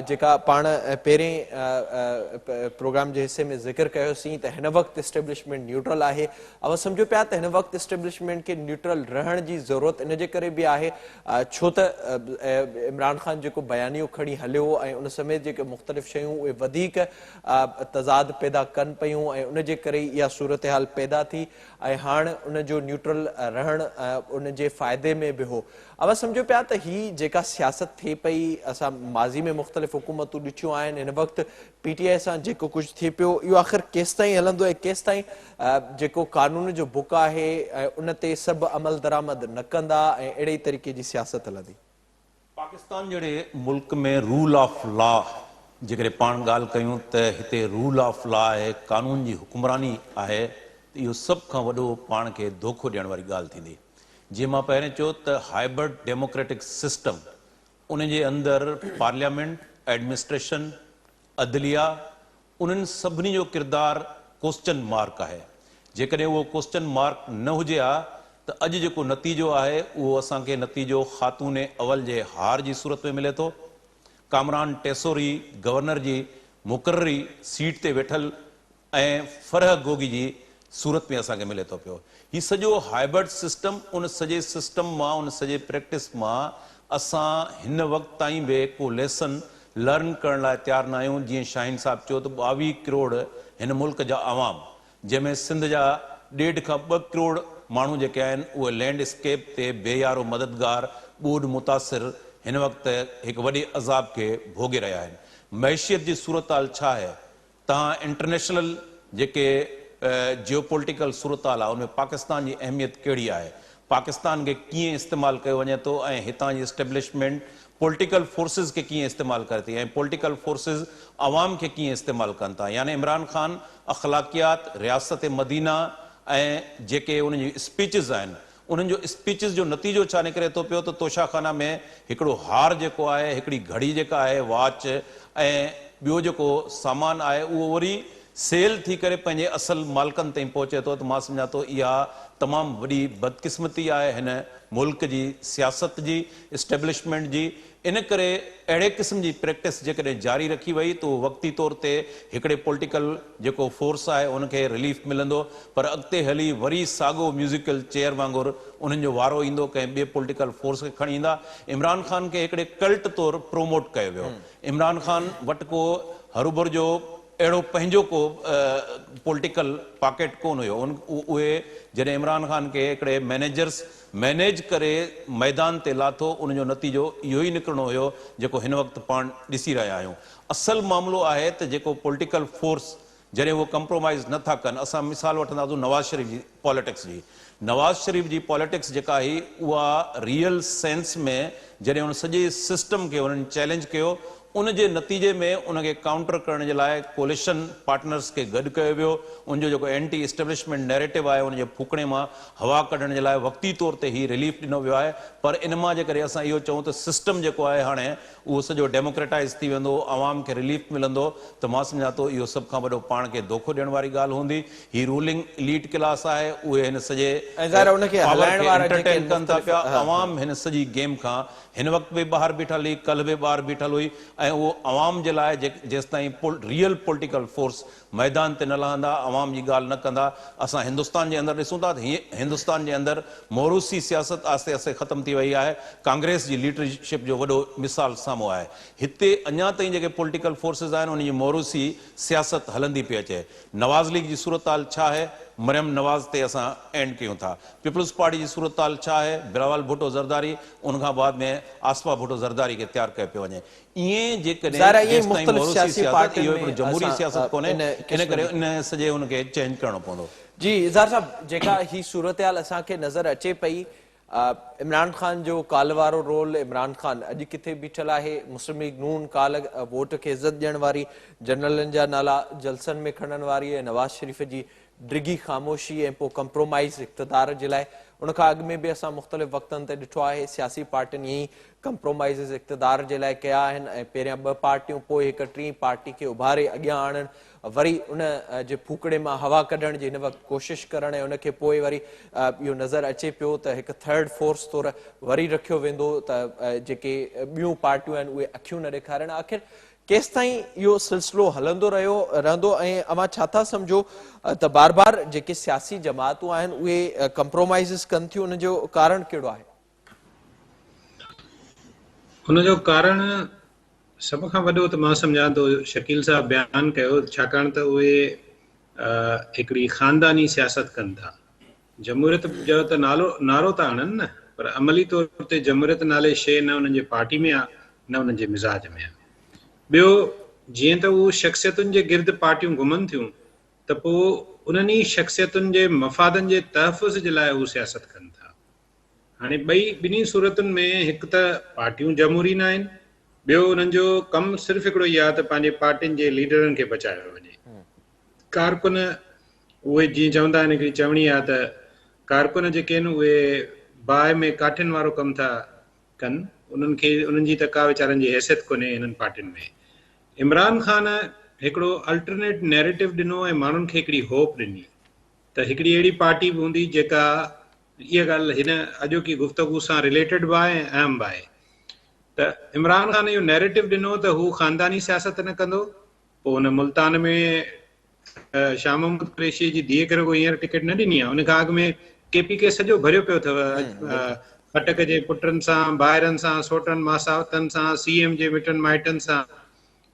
[SPEAKER 1] जेका पाण पहिरें प्रोग्राम जे हिसे में ज़िक्र कयोसीं त हिन वक़्तु इस्टेब्लिशमेंट न्यूट्रल आहे। अव सम्झो पिया त हिन वक़्तु इस्टेब्लिशमेंट खे न्यूट्रल रहण जी ज़रूरत इन जे करे बि आहे छो त इमरान ख़ान जेको बयानियो खणी हलियो ऐं उन समेत जेके मुख़्तलिफ़ शयूं उहे वधीक तज़ाद पैदा कनि पियूं ऐं उन जे करे इहा सूरत हाल पैदा थी ऐं हाणे उन जो न्यूट्रल रहणु उन जे फ़ाइदे में बि हो। अब सम्झो पिया त ही जेका सियासत थिए पई, असां माज़ी में मुख़्तलिफ़ हुकूमतूं ॾिठियूं आहिनि, हिन वक़्तु PTI सां जेको कुझु थिए पियो इहो आख़िर केसि ताईं हलंदो ऐं केसि ताईं जेको कानून जो बुक आहे उन ते सभु अमल दरामद न कंदा ऐं अहिड़े तरीक़े जी सियासत हलंदी?
[SPEAKER 3] पाकिस्तान जहिड़े मुल्क में रूल ऑफ लॉ जेकॾहिं पाण ॻाल्हि कयूं त हिते रूल ऑफ लॉ आहे, कानून जी हुकुमरानी आहे, त इहो सभु खां वॾो पाण खे धोखो ॾियण वारी ॻाल्हि थींदी। जीअं मां पहिरें चयो त हाइब्रिड डेमोक्रेटिक सिस्टम, उन जे अंदरि पार्लियामेंट, एडमिनिस्ट्रेशन, अदलिया, उन्हनि सभिनी जो किरदारु क्वेश्चन मार्क आहे। जेकॾहिं उहो क्वेश्चन मार्क न हुजे हा त अॼु जेको नतीजो आहे उहो असांखे नतीजो ख़ातून अवल जे हार जी सूरत में मिले थो। कामरान टेसोरी गवर्नर जी मुक़ररी सीट ते वेठल ऐं फरह गोगी जी सूरत में असांखे मिले थो पियो। हीउ सॼो हाइब्रिड सिस्टम, उन सॼे सिस्टम मां, उन सॼे प्रैक्टिस मां असां हिन वक़्त ताईं बि को लेसन लर्न करण लाइ तयारु न आहियूं। जीअं शाहीन साहिबु चयो त 22 करोड़ हिन मुल्क जा अवाम, जंहिंमें सिंध जा 1.5 खां 2 करोड़ माण्हू जेके आहिनि उहे लैंडस्केप ते बेयारो मददगार, ॿूड मुतासिर हिन वक़्तु हिकु वॾे अज़ाब खे भोॻे रहिया आहिनि। मैशियत जी सूरत हाल छा आहे? तव्हां इंटरनेशनल जेके जियोपॉलिटिकल सूरत हाल आहे उनमें पाकिस्तान जी अहमियत कहिड़ी आहे, पाकिस्तान खे कीअं इस्तेमालु कयो वञे थो ऐं हितां जी इस्टेब्लिशमेंट पॉलिटिकल फोर्सिस खे कीअं इस्तेमालु करे थी ऐं पॉलिटिकल फोर्सिस अवाम खे कीअं इस्तेमालु कनि था। यानी इमरान ख़ान अख़लाकियात, रियासत मदीना ऐं जेके उन जी स्पीचिस आहिनि, उन्हनि जो स्पीचिस जो नतीजो छा निकिरे थो पियो त तोशाखाना में हिकिड़ो हार जेको आहे, हिकिड़ी घड़ी जेका आहे, वॉच ऐं ॿियो जेको सामान आहे उहो वरी सेल थी करे पंहिंजे असल मालिकनि ताईं पहुचे थो। त मां सम्झां थो इहा तमामु वॾी बदकिस्मती आहे हिन मुल्क जी सियासत जी, इस्टेब्लिशमेंट जी। इन करे अहिड़े क़िस्म जी प्रैक्टिस जेकॾहिं जारी रखी वई त वक़्ती तौर ते हिकिड़े पॉलिटिकल जेको फोर्स आहे उनखे रिलीफ मिलंदो, पर अॻिते हली वरी साॻियो म्यूज़िकल चेयर वांगुरु उन्हनि जो वारो ईंदो, कंहिं ॿिए पॉलिटिकल फोर्स खे खणी ईंदा। इमरान ख़ान खे हिकिड़े कल्ट तौरु प्रोमोट कयो वियो। इमरान ख़ान वटि को हरूभर जो अहिड़ो पंहिंजो को पॉलिटिकल पॉकेट कोन हुयो। उहे जॾहिं इमरान ख़ान खे हिकिड़े मैनेजर्स मैनेज करे मैदान ते लाथो, उनजो नतीजो इहो ई निकिरणो हुयो जेको हिन वक़्तु पाण ॾिसी रहिया आहियूं। असल मामिलो आहे त जेको पॉलिटिकल फोर्स जॾहिं उहो कंप्रोमाइज़ नथा कनि, असां मिसाल वठंदासीं नवाज़ शरीफ़ जी पॉलिटिक्स जी। नवाज़ शरीफ़ जी पॉलिटिक्स जेका हुई उहा रियल सेंस में जॾहिं उन सॼे सिस्टम खे उन्हनि चैलेंज कयो, उन जे नतीजे में उनखे काउंटर करण जे लाइ कोलिशन पार्टनर्स खे गॾु कयो वियो। उनजो जेको एंटी एस्टेब्लिशमेंट नैरेटिव आहे उनजे फूकणे मां हवा कढण जे लाइ वक़्ती तौर ते ही रिलीफ ॾिनो वियो आहे। पर इन मां जेकॾहिं असां इहो चऊं त सिस्टम जेको आहे हाणे उहो सॼो डेमोक्रेटाइज़ थी वेंदो, आवाम खे रिलीफ मिलंदो, त मां सम्झां थो इहो सभ खां वॾो पाण खे धोखो ॾियण वारी ॻाल्हि हूंदी। ही रूलिंग एलीट क्लास आहे, उहे हिन सॼे एंटरटेन कनि था पिया। आवाम हिन सॼी गेम खां हिन वक़्तु बि ॿाहिरि बीठल हुई, कल्ह बि ॿाहिरि बीठल हुई, ऐं उहो अवाम जे लाइ जेसि ताईं रियल पॉलिटिकल फोर्स मैदान ते न लहंदा, अवाम जी ॻाल्हि न कंदा। असां हिंदुस्तान जे अंदरि ॾिसूं था त हिंदुस्तान जे अंदरि मोरूसी सियासत आस्ते आस्ते ख़तम थी वई आहे। कांग्रेस जी लीडरशिप जो वॾो मिसाल साम्हूं आहे। हिते अञा ताईं जेके पॉलिटिकल फोर्सिस आहिनि उनजी मोरूसी सियासत हलंदी पई अचे। नवाज़ लीग जी सूरत हाल छा आहे? मरियम नवाज़ ते असां एंड कयूं था। पीपल्स पार्टी जी सूरत हाल छा आहे? बिलावल भुट्टो ज़रदारी, उनखां बाद में आसफा भुट्टो ज़रदारी खे तयारु कयो पियो वञे। ईअं जेकॾहिं जमहूरी सियासत कोन्हे, इन करे इन सॼे हुनखे चेंज करणो पवंदो।
[SPEAKER 1] जी इज़हार साहब, जेका ही सूरत हाल असांखे नज़र अचे पई, इमरान ख़ान जो काल वारो रोल, इमरान ख़ान अॼु किथे बीठल आहे, मुस्लिम लीग नून काल वोट खे इज़त ॾियण वारी, जनरलनि जा नाला जलसनि में खणण वारी, ऐं नवाज़ शरीफ़ जी डिघी ख़ामोशी ऐं पोइ कंप्रोमाइज़ इक़्तिदार जे लाइ, उन खां अॻु में बि असां मुख़्तलिफ़ वक़्तनि ते ॾिठो आहे सियासी पार्टियुनि ईअं ई कंप्रोमाइज़िस इक़्तिदार जे लाइ कया आहिनि ऐं पहिरियां 2 पार्टियूं पोइ हिक टीं पार्टी खे उभारे अॻियां आणणु वरी उन जे फूकड़े मां हवा कढण जी हिन वक़्तु कोशिशि करणु ऐं उनखे पोइ वरी इहो नज़र अचे पियो त हिकु थर्ड फोर्स तौरु वरी रखियो वेंदो त जेके ॿियूं पार्टियूं आहिनि उहे अखियूं न ॾेखारनि आख़िर केसि ताईं इहो सिलसिलो हलंदो रहंदो ऐं अवां छा था सम्झो त बार बार जेके सियासी जमातूं आहिनि उहे कंप्रोमाइज़िस कनि थियूं उन जो कारण कहिड़ो आहे?
[SPEAKER 4] हुनजो कारण सभ खां वॾो त मां सम्झां थो शकील साहब बयानु कयो, छाकाणि त उहे हिकिड़ी ख़ानदानी सियासत कनि था। जमहूरियत जो त नारो था आणनि न, पर अमली तौर ते जमहूरियत नाले शइ न उन्हनि जे पार्टी में आहे न उन्हनि जे मिज़ाज में आहे। ॿियो जीअं त उहे शख़्सियतुनि जे गिर्द पार्टियूं घुमनि थियूं त पोइ उन्हनि ई शख़्सियतुनि जे मफ़ादनि जे तहफ़ुज़ जे लाइ उहे सियासत कनि था। हाणे ॿिन्ही सूरतुनि में हिकु त पार्टियूं जमहूरी न आहिनि, ॿियो उन्हनि जो कमु सिर्फ़ु हिकिड़ो ई आहे त पंहिंजे पार्टियुनि जे लीडरनि खे बचायो वञे। कारकुन उहे जीअं चवंदा आहिनि हिकिड़ी चवणी आहे त कारकुन जेके आहिनि उहे बाहि में काठियुनि वारो कमु था कनि, उन्हनि जी त का वीचारनि जी हैसियत कोन्हे हिननि पार्टियुनि में। इमरान ख़ान हिकिड़ो अल्टरनेट नैरेटिव ॾिनो ऐं माण्हुनि खे हिकिड़ी होप ॾिनी त हिकिड़ी अहिड़ी पार्टी बि हूंदी जेका इहा ॻाल्हि हिन अॼोकी गुफ़्तगू सां रिलेटेड बि आहे ऐं अहम बि आहे। त इमरान ख़ान इहो नैरेटिव ॾिनो त हू ख़ानदानी सियासत न कंदो। पोइ हुन मुल्तान में शाह महमूद कुरैशी जी धीअ करे हींअर टिकट न ॾिनी आहे। उन खां अॻु में KPK सॼो भरियो पियो अथव फटक जे पुटनि सां, भाइरनि सां, सोटनि मासावतनि सां, CM जे मिटनि माइटनि सां।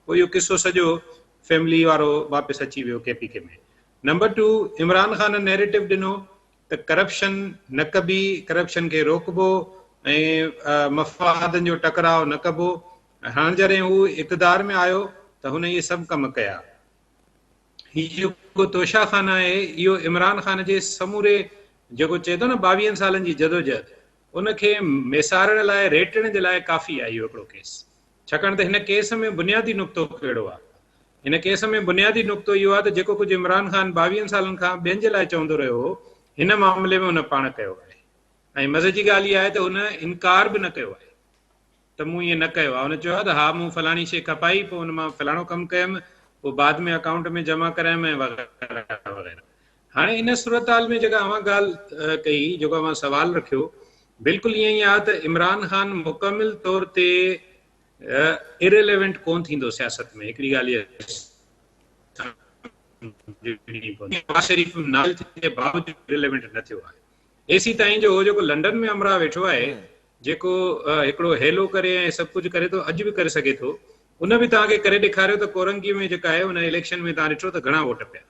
[SPEAKER 4] पोइ इहो किसो सॼो फैमिली वारो वापसि अची वियो KPK में। नंबर 2, इमरान ख़ान नैरेटिव ॾिनो त करप्शन न कबी, करप्शन खे रोकबो ऐं मफ़ादनि जो टकराव न कबो। हाणे जॾहिं हू इक़्तिदार में आयो त हुन इहे सभु कम कया। हीउ जेको तोशा ख़ान आहे इहो इमरान ख़ान जे समूरे जेको चए थो न 22 सालनि जी जदोजहद उनखे मेसारण लाइ, रेटण जे लाइ काफ़ी आहे इहो हिकिड़ो केस। छाकाणि त हिन केस में बुनियादी नुक़्तो कहिड़ो आहे? हिन केस में बुनियादी नुक़्तो इहो आहे त जेको कुझु इमरान ख़ान 22 सालनि खां ॿियनि जे लाइ चवंदो रहियो हो, हिन मामले में हुन पाण कयो आहे। ऐं मज़े जी ॻाल्हि इहा आहे त हुन इनकार बि न कयो आहे त मूं ईअं न कयो आहे। हुन चयो आहे त हा मूं फलाणी शइ खपाई, पोइ हुन मां फलाणो कमु कयुमि, पोइ बाद में अकाउंट में जमा करायुमि ऐं वग़ैरह वग़ैरह। हाणे इन सूरताल में जेका अवां ॻाल्हि कई, जेको अवां सवाल रखियो, बिल्कुलु ईअं ई आहे त इमरान ख़ान मुकमिल तौर ते इरेलेवेंट कोन थींदो सियासत में। हिकिड़ी ॻाल्हि इरेलेवेंट न थियो आहे। AC ताईं जो जेको लंडन में अमरा वेठो आहे, जेको हिकिड़ो हेलो करे ऐं सभु कुझु करे थो, अॼु बि करे सघे थो, उन बि तव्हांखे करे ॾेखारियो त कोरंगी में जेका आहे उन इलेक्शन में तव्हां ॾिठो त घणा वोट पिया।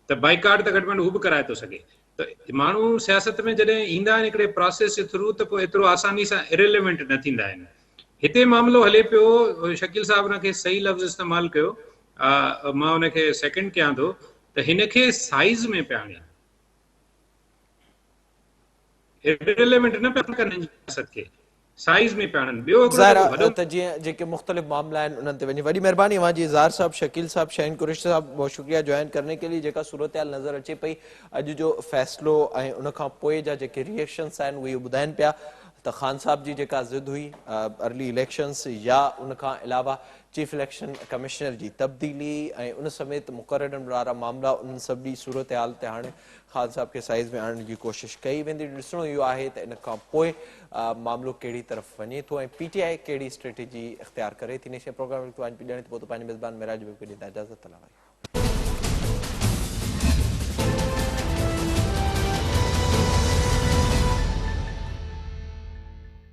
[SPEAKER 4] त बाइकाट त घटि में घटि हू बि कराए थो सघे। त माण्हू सियासत में जॾहिं ईंदा आहिनि हिकिड़े प्रोसेस जे थ्रू, त पोइ एतिरो आसानी सां इरेलेवेंट न थींदा आहिनि। हिते मामिलो हले पियो, शकील साहब हुनखे सही लफ़्ज़ इस्तेमालु कयो, मां हुनखे सेकेंड कयां थो त हिनखे साइज़ में पिया आणनि, इरेलेवेंट न पिया कनि सियासत खे, साइज़ में पिया आणनि। ॿियो
[SPEAKER 1] ज़ाहिर त जीअं जेके मुख़्तलिफ़ मामला आहिनि उन्हनि ते वञी वॾी महिरबानी हमारी इज़हार साहब, शकील साहब, शाहीन कुरैशी साहब, बहुत शुक्रिया ज्वाइन करने के लिए। जेका सूरत हाल नज़र अचे पई अॼु जो फ़ैसिलो ऐं उन खां पोइ जा जेके रिएक्शन्स आहिनि उहे ॿुधाइनि पिया त ख़ान साहब जी जेका ज़िद हुई अर्ली इलेक्शन्स या उन खां अलावा चीफ इलेक्शन कमिश्नर जी तब्दीली ऐं उन समेत मुक़ररनि वारा मामला, उन सभिनी सूरत हाल ते हाणे ख़ान साहब खे साइज़ में आणण जी कोशिशि कई वेंदी। ॾिसणो इहो आहे त इन खां पोइ मामिलो कहिड़ी तरफ़ वञे थो ऐं PTI कहिड़ी स्ट्रेटेजी इख़्तियार करे थी। नेशनल प्रोग्राम ॾियण ते पोइ पंहिंजे मेज़बान मेराज खे ॾींदा इजाज़त।